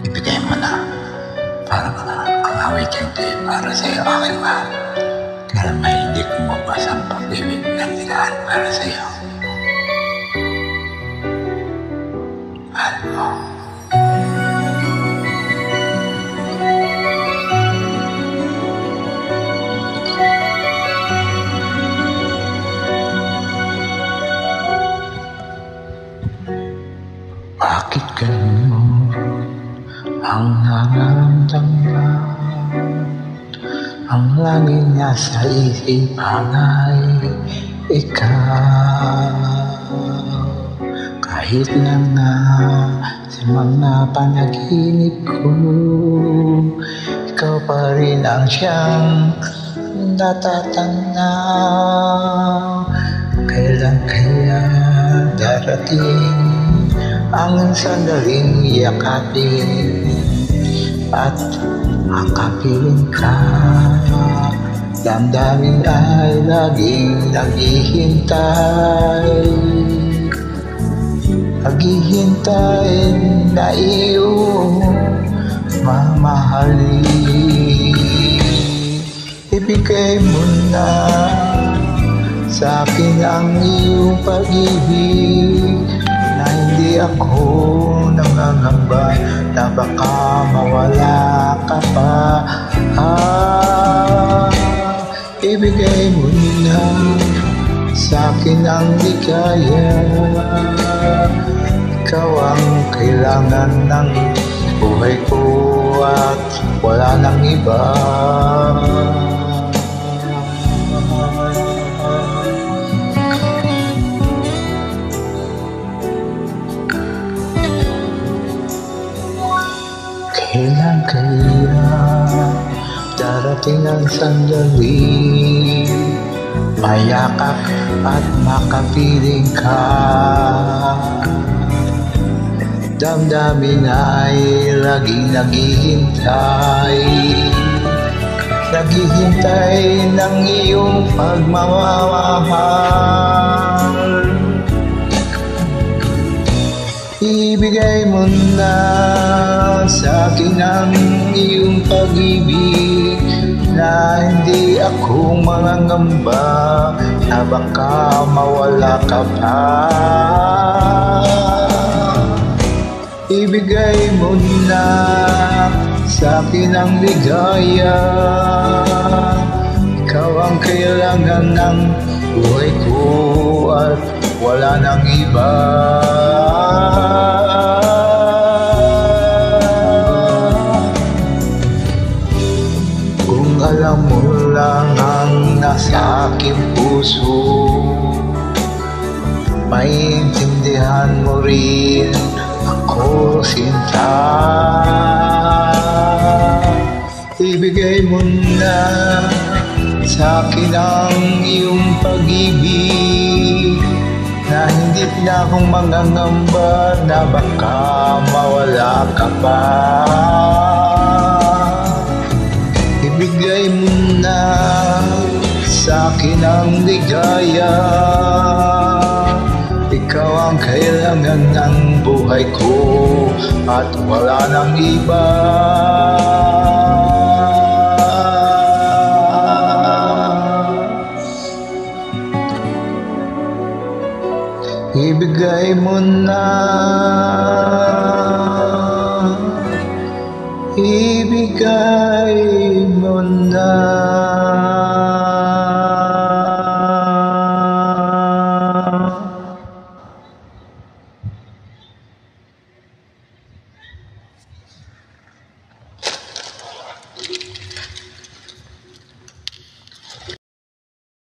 Ibigay mo na. Parang ang awitin ko para sa'yo, aking mahal. Kaya may hindi kumabas ang pag-ibig ng ligaan para sa'yo. Mahal mo. Bakit ganun ang nararamdaman? Ang lagi niya sa isipan ay ikaw. Kahit na sa mga panaginip ko, ikaw pa rin ang siyang natatanaw. Kailan kaya darating ang sandaling yakapin at akapin ka? Damdamin ay laging naghihintay, naghihintay na iyong mamahalin. Ibigay mo na sa akin ang iyong pag-ibig, na hindi ako nangangamba na baka mawala ka pa. Ibigay mo na sa akin ang ligaya. Ikaw ang kailangan ng buhay ko at wala nang iba. Kailan kaya darating ang sandali, mayakap at makapiling ka? Damdamin ay laging naghihintay, naghihintay ng iyong pagmamahal. Ibigay mo na sa akin ang iyong pag-ibig, na hindi ako mangangamba na baka mawala ka pa. Ibigay mo na sa akin ang ligaya. Ikaw ang kailangan ng buhay ko at wala nang iba. Kung alam mo lang ang nasa aking puso, maintindihan mo rin ako, sinta. Ibigay mo na sa akin ang iyong pag-ibig, na hindi na akong mangangamba na baka mawala ka pa. Ibigay mo na sa akin ang ligaya. Ikaw ang kailangan ng buhay ko at wala nang iba. Ibigay mo na, ibigay mo na.